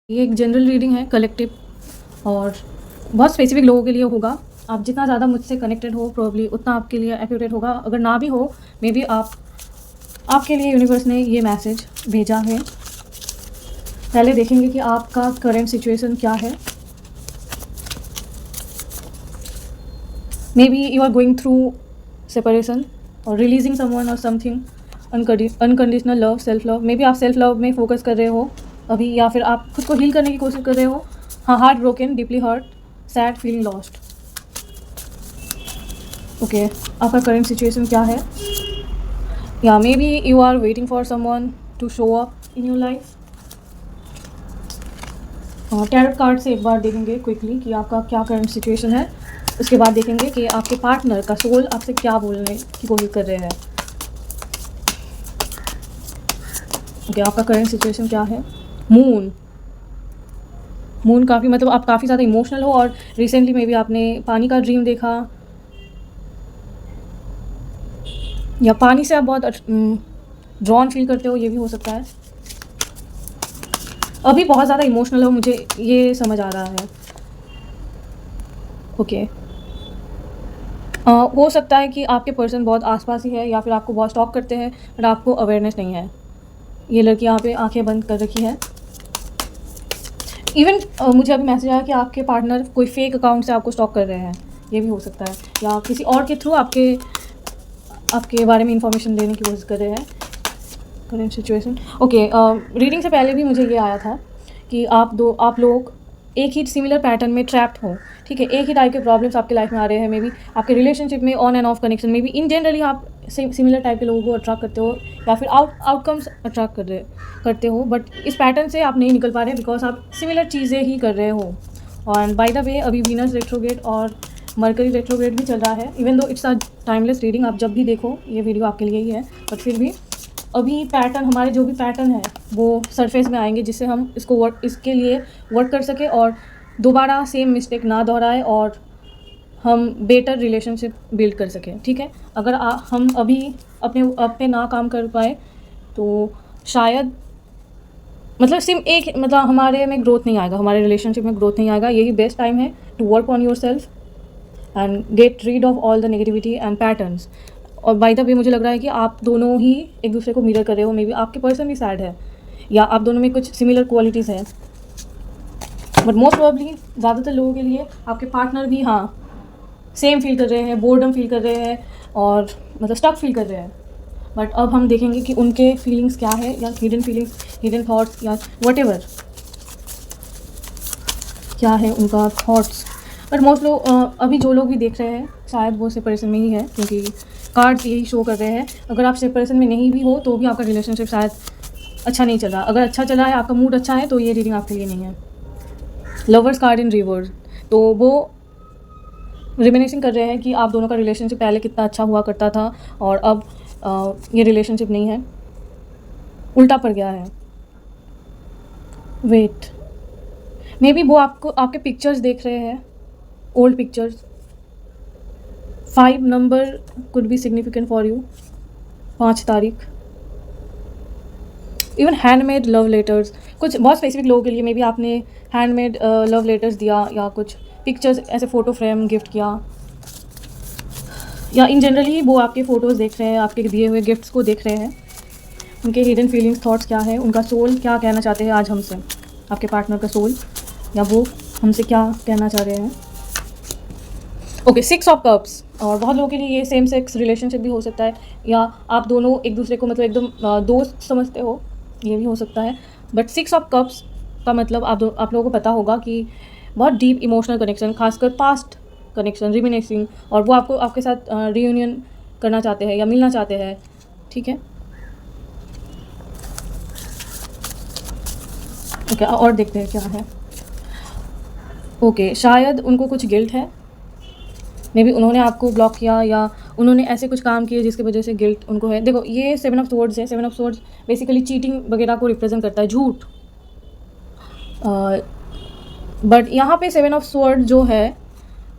ये एक general reading है, कलेक्टिव, और बहुत स्पेसिफिक लोगों के लिए होगा। आप जितना ज़्यादा मुझसे कनेक्टेड हो प्रोबेबली उतना आपके लिए एक्यूरेट होगा। अगर ना भी हो, मे बी आपके लिए यूनिवर्स ने ये मैसेज भेजा है। पहले देखेंगे कि आपका करंट सिचुएशन क्या है। Maybe you are going through separation और रिलीजिंग समवन और something, unconditional love, self love. Maybe आप सेल्फ लव में फोकस कर रहे हो अभी, या फिर आप खुद को हील करने की कोशिश कर रहे हो। हाँ, heart broken, deeply hurt, sad, feeling lost. Okay, आपका करंट सिचुएशन क्या है? या maybe you are waiting for someone to show up in your life. Tarot card से एक बार देखेंगे क्विकली कि आपका क्या करंट सिचुएशन है। उसके बाद देखेंगे कि आपके पार्टनर का सोल आपसे क्या बोलने की कोशिश कर रहे हैं। ओके, आपका करंट सिचुएशन क्या है? मून काफ़ी, मतलब आप काफ़ी ज़्यादा इमोशनल हो और रिसेंटली मे बी आपने पानी का ड्रीम देखा, या पानी से आप बहुत ड्रॉन फील करते हो, ये भी हो सकता है। अभी बहुत ज़्यादा इमोशनल हो, मुझे ये समझ आ रहा है। ओके, हो सकता है कि आपके पर्सन बहुत आसपास ही है, या फिर आपको बहुत स्टॉक करते हैं बट आपको अवेयरनेस नहीं है। ये लड़की यहाँ पे आंखें बंद कर रखी है। इवन मुझे अभी मैसेज आया कि आपके पार्टनर कोई फेक अकाउंट से आपको स्टॉक कर रहे हैं, ये भी हो सकता है। या किसी और के थ्रू आपके बारे में इंफॉर्मेशन लेने की कोशिश कर रहे हैं। Current situation. ओके, रीडिंग से पहले भी मुझे ये आया था कि आप लोग एक ही सिमिलर पैटर्न में ट्रैप्ड हो। ठीक है, एक ही टाइप के प्रॉब्लम्स आपके लाइफ में आ रहे हैं। मे बी आपके रिलेशनशिप में on end of connection, may be in generally आप सिमिलर टाइप के लोगों को अट्रैक्ट करते हो, या फिर आउटकम्स अट्रैक्ट करते हो। बट इस पैटर्न से आप नहीं निकल पा रहे बिकॉज आप सिमिलर चीज़ें ही कर रहे हो। और बाय द वे, अभी वीनस रेट्रोग्रेड और मरकरी रेट्रोग्रेड भी चल रहा है। Even though it's a timeless reading, आप जब भी देखो ये वीडियो आपके लिए ही है, बट फिर भी अभी पैटर्न, हमारे जो भी पैटर्न है वो सरफेस में आएंगे, जिससे हम इसके लिए वर्क कर सके और दोबारा सेम मिस्टेक ना दोहराए और हम बेटर रिलेशनशिप बिल्ड कर सकें। ठीक है, अगर हम अभी अपने ना काम कर पाए तो शायद, मतलब सिर्फ एक, मतलब हमारे में ग्रोथ नहीं आएगा, हमारे रिलेशनशिप में ग्रोथ नहीं आएगा। यही बेस्ट टाइम है to work on yourself and get rid of all the negativity and patterns. और बाय द वे, मुझे लग रहा है कि आप दोनों ही एक दूसरे को मिरर कर रहे हो। मे बी आपके पर्सन भी सैड है, या आप दोनों में कुछ सिमिलर क्वालिटीज़ हैं, बट मोस्ट प्रोबेबली ज़्यादातर लोगों के लिए आपके पार्टनर भी हाँ सेम फील कर रहे हैं, बोर्डम फील कर रहे हैं और मतलब स्टक फील कर रहे हैं। बट अब हम देखेंगे कि उनके फीलिंग्स क्या है, या हिडन फीलिंग्स, हिडन थॉट्स, या वटेवर क्या है उनका थॉट्स। बट मोस्ट लोग, अभी जो लोग भी देख रहे हैं शायद वो सेपरेशन में ही है, क्योंकि कार्ड्स यही शो कर रहे हैं। अगर आप सेपरेशन में नहीं भी हो तो भी आपका रिलेशनशिप शायद अच्छा नहीं चल रहा। अगर अच्छा चला है, आपका मूड अच्छा है, तो ये रीडिंग आपके लिए नहीं है। लवर्स कार्ड इन रिवर्स, तो वो रिमिनिसिंग कर रहे हैं कि आप दोनों का रिलेशनशिप पहले कितना अच्छा हुआ करता था और अब ये रिलेशनशिप नहीं है, उल्टा पड़ गया है। वेट, मे बी वो आपके पिक्चर्स देख रहे हैं, old pictures. 5 number could be significant for you, 5 तारीख। इवन हैंडमेड लव लेटर्स, कुछ बहुत स्पेसिफिक लोगों के लिए मे बी आपने हैंडमेड लव लेटर्स दिया, या कुछ पिक्चर्स ऐसे फ़ोटो फ्रेम गिफ्ट किया, या इन जनरली वो आपके फ़ोटोज़ देख रहे हैं, आपके दिए हुए गिफ्ट्स को देख रहे हैं। उनके हिडन फीलिंग्स, थॉट्स क्या है, उनका सोल क्या कहना चाहते हैं आज हमसे, आपके पार्टनर का सोल, या वो हमसे क्या कहना चाह रहे हैं। ओके, 6 ऑफ कप्स, और बहुत लोगों के लिए ये सेम सेक्स रिलेशनशिप भी हो सकता है, या आप दोनों एक दूसरे को मतलब एकदम दोस्त समझते हो, ये भी हो सकता है। बट 6 ऑफ कप्स का मतलब आप लोगों को पता होगा कि बहुत डीप इमोशनल कनेक्शन, खासकर पास्ट कनेक्शन, रिमिनिसिंग, और वो आपके साथ रियूनियन करना चाहते हैं या मिलना चाहते हैं। ठीक है, ओके, और देखते हैं क्या है। ओके, शायद उनको कुछ गिल्ट है, मे बी उन्होंने आपको ब्लॉक किया, या उन्होंने ऐसे कुछ काम किए जिसकी वजह से गिल्ट उनको है। देखो, ये 7 ऑफ सोर्ड्स है। 7 ऑफ सोर्ड्स बेसिकली चीटिंग वगैरह को रिप्रेजेंट करता है, झूठ। बट यहाँ पे 7 ऑफ सोर्ड जो है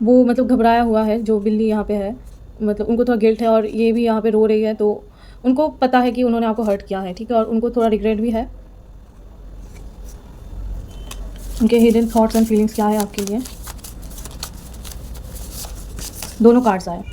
वो मतलब घबराया हुआ है, जो बिल्ली यहाँ पे है, मतलब उनको थोड़ा गिल्ट है, और ये भी यहाँ पे रो रही है, तो उनको पता है कि उन्होंने आपको हर्ट किया है। ठीक है, और उनको थोड़ा रिग्रेट भी है। उनके हिडन थॉट्स एंड फीलिंग्स क्या है आपके लिए। दोनों कार्ड्स आए।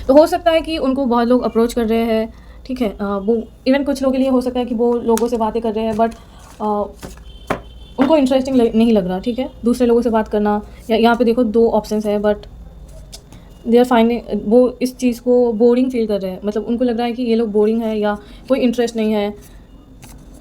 तो हो सकता है कि उनको बहुत लोग अप्रोच कर रहे हैं, ठीक है। वो इवन कुछ लोगों के लिए हो सकता है कि वो लोगों से बातें कर रहे हैं, बट उनको इंटरेस्टिंग नहीं लग रहा, ठीक है, दूसरे लोगों से बात करना। या यहाँ पे देखो 2 ऑप्शंस है, बट दे आर फाइंडिंग, वो इस चीज़ को बोरिंग फील कर रहे हैं। मतलब उनको लग रहा है कि ये लोग बोरिंग है या कोई इंटरेस्ट नहीं है।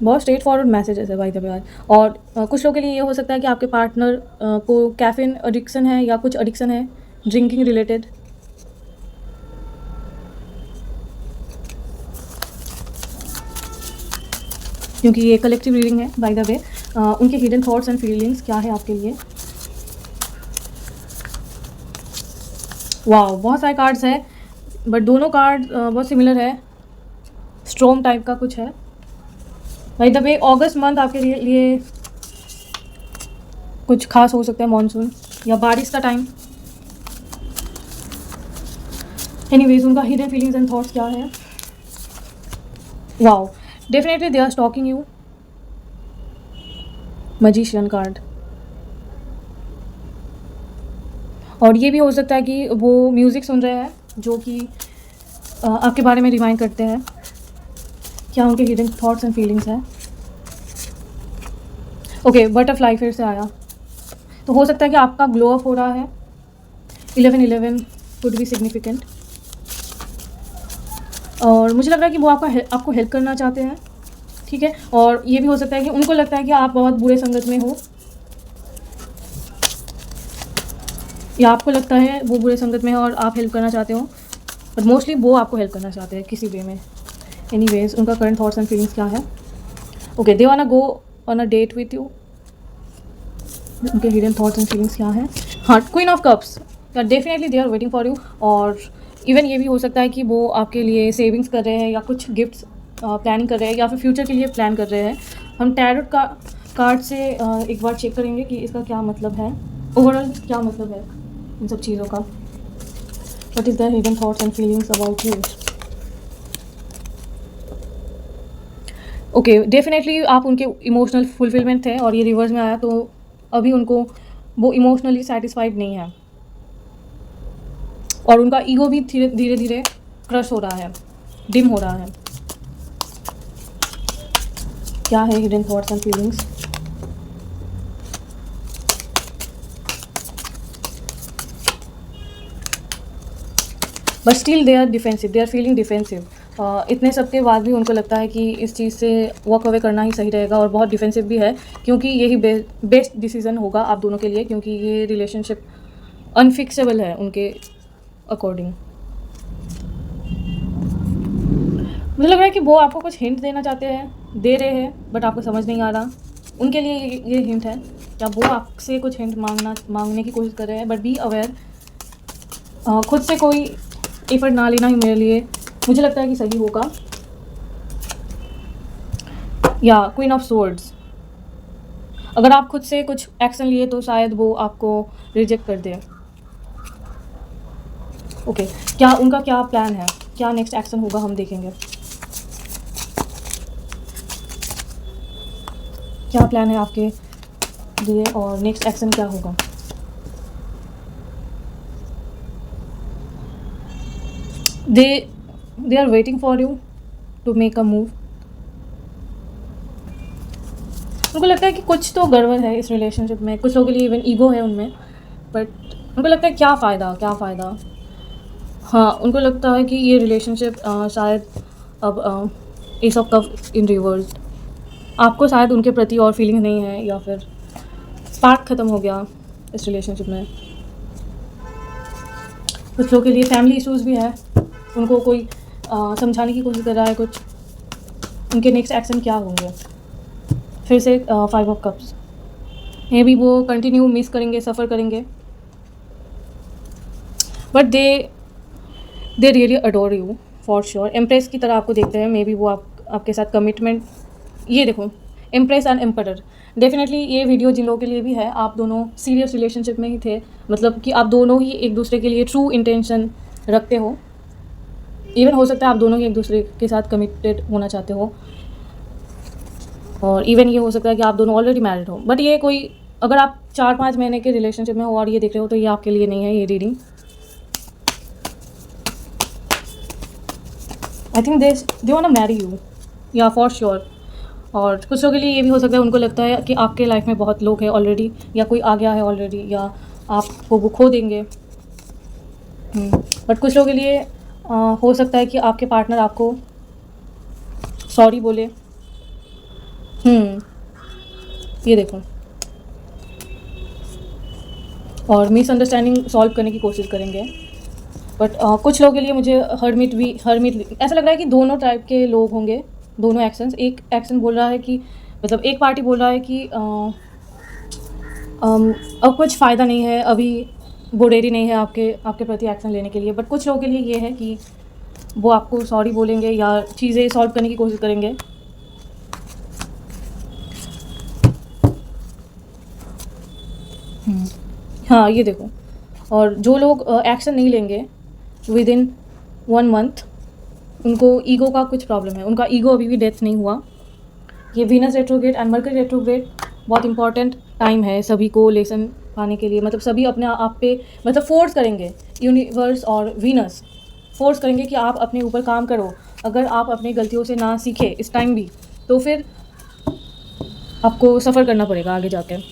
बहुत स्ट्रेट फॉरवर्ड मैसेजेस है भाई द वे। और कुछ लोगों के लिए ये हो सकता है कि आपके पार्टनर को कैफीन एडिक्शन है या कुछ एडिक्शन है ड्रिंकिंग रिलेटेड। क्योंकि ये कलेक्टिव रीडिंग है बाय द वे। उनके हिडन थॉट्स एंड फीलिंग्स क्या है आपके लिए। वाह, बहुत सारे कार्ड्स है, बट दोनों कार्ड बहुत सिमिलर है। स्ट्रॉम टाइप का कुछ है bye the way. August month आपके लिए कुछ खास हो सकता है, मॉनसून या बारिश का टाइम। एनीवेज, उनका हिडन फीलिंग्स एंड थॉट्स क्या है। Wow, definitely they are stalking you. Magician card. और ये भी हो सकता है कि वो म्यूज़िक सुन रहे हैं जो कि आपके बारे में रिमाइंड करते हैं। क्या उनके हिडन थॉट्स एंड फीलिंग्स हैं। ओके, बटरफ्लाई फिर से आया। तो हो सकता है कि आपका ग्लो अप हो रहा है। 1111 कुड बी सिग्निफिकेंट। और मुझे लग रहा है कि वो आपको हेल्प करना चाहते हैं, ठीक है। और ये भी हो सकता है कि उनको लगता है कि आप बहुत बुरे संगत में हो, या आपको लगता है वो बुरे संगत में है और आप हेल्प करना चाहते हो, बट मोस्टली वो आपको हेल्प करना चाहते हैं किसी वे में। एनीवेज, उनका करंट थॉट्स एंड फीलिंग्स क्या है। Okay, they want to go on a date with you. उनके हिडन थॉट्स एंड फीलिंग्स क्या है। हाँ, queen of cups, definitely they are waiting for you. और इवन ये भी हो सकता है कि वो आपके लिए सेविंग्स कर रहे हैं या कुछ गिफ्ट्स प्लानिंग कर रहे हैं या फिर फ्यूचर के लिए प्लान कर रहे हैं। हम टैरोट का कार्ड से एक बार चेक करेंगे कि इसका क्या मतलब है, ओवरऑल क्या मतलब है इन सब चीज़ों का। What is the hidden thoughts and feelings about you. Okay, definitely आप उनके इमोशनल फुलफिलमेंट थे और ये रिवर्स में आया, तो अभी उनको वो इमोशनली सेटिस्फाइड नहीं है और उनका ईगो भी धीरे धीरे क्रश हो रहा है, डिम हो रहा है। क्या है hidden thoughts and feelings. But still they are defensive, they are feeling defensive. इतने सब के बाद भी उनको लगता है कि इस चीज़ से वॉक अवे करना ही सही रहेगा, और बहुत डिफेंसिव भी है क्योंकि यही बेस्ट डिसीजन होगा आप दोनों के लिए, क्योंकि ये रिलेशनशिप अनफिक्सेबल है उनके अकॉर्डिंग। मुझे लग रहा है कि वो आपको कुछ हिंट देना चाहते हैं, दे रहे हैं, बट आपको समझ नहीं आ रहा। उनके लिए ये हिंट है, क्या वो आपसे कुछ हिंट मांगने की कोशिश कर रहे हैं, बट बी अवेयर। खुद से कोई एफर्ट ना लेना ही मेरे लिए मुझे लगता है कि सही होगा। या क्वीन ऑफ सोर्ड्स, अगर आप खुद से कुछ एक्शन लिए तो शायद वो आपको रिजेक्ट कर दे। ओके, क्या उनका क्या प्लान है, क्या नेक्स्ट एक्शन होगा, हम देखेंगे क्या प्लान है आपके लिए और नेक्स्ट एक्शन क्या होगा। They are waiting for you to make a move. उनको लगता है कि कुछ तो गड़बड़ है इस रिलेशनशिप में। कुछ लोगों के लिए इवन ईगो है उनमें, बट उनको लगता है क्या फ़ायदा। हाँ, उनको लगता है कि ये रिलेशनशिप शायद अब S of cup in reverse, आपको शायद उनके प्रति और फीलिंग नहीं है, या फिर स्पार्क ख़त्म हो गया इस रिलेशनशिप में। कुछ लोगों के लिए फैमिली इश्यूज़ भी है, उनको कोई समझाने की कोशिश कर रहा है कुछ। उनके नेक्स्ट एक्शन क्या होंगे। फिर से 5 ऑफ कप्स, मे बी वो कंटिन्यू मिस करेंगे, सफ़र करेंगे, but they really adore you for sure. Empress की तरह आपको देखते हैं। मे बी वो आपके साथ कमिटमेंट, ये देखो एम्प्रेस एंड एम्परर। डेफिनेटली ये वीडियो जिन लोगों के लिए भी है, आप दोनों सीरियस रिलेशनशिप में ही थे, मतलब कि आप दोनों ही एक दूसरे के लिए ट्रू इंटेंशन रखते हो। इवन हो सकता है आप दोनों ही एक दूसरे के साथ कमिटेड होना चाहते हो। और इवन ये हो सकता है कि आप दोनों ऑलरेडी मैरिड हो, बट ये कोई अगर आप 4-5 महीने के रिलेशनशिप में हो और ये देख रहे हो तो ये आपके लिए नहीं है ये reading. I think they want to marry you, या फॉर श्योर। और कुछ लोगों के लिए ये भी हो सकता है उनको लगता है कि आपके लाइफ में बहुत लोग हैं ऑलरेडी, या कोई आ गया है ऑलरेडी, या आपको वो खो देंगे। बट कुछ लोगों के लिए हो सकता है कि आपके पार्टनर आपको सॉरी बोले। ये देखो, और मिसअंडरस्टैंडिंग सॉल्व करने की कोशिश करेंगे। बट कुछ लोगों के लिए मुझे हर्मिट ऐसा लग रहा है कि दोनों टाइप के लोग होंगे, दोनों एक्शंस। एक एक्शन बोल रहा है कि मतलब एक पार्टी बोल रहा है कि अब कुछ फ़ायदा नहीं है, अभी वो रेडी नहीं है आपके प्रति एक्शन लेने के लिए। बट कुछ लोगों के लिए ये है कि वो आपको सॉरी बोलेंगे या चीज़ें सॉल्व करने की कोशिश करेंगे। हाँ, ये देखो। और जो लोग एक्शन नहीं लेंगे विद इन 1 मंथ, उनको ईगो का कुछ प्रॉब्लम है, उनका ईगो अभी भी डेथ नहीं हुआ। ये Venus retrograde and mercury retrograde बहुत इंपॉर्टेंट टाइम है सभी को लेसन पाने के लिए। मतलब सभी अपने आप पे मतलब फोर्स करेंगे, यूनिवर्स और वीनस फोर्स करेंगे कि आप अपने ऊपर काम करो। अगर आप अपनी गलतियों से ना सीखे इस टाइम भी, तो फिर आपको सफ़र करना पड़ेगा आगे जाकर।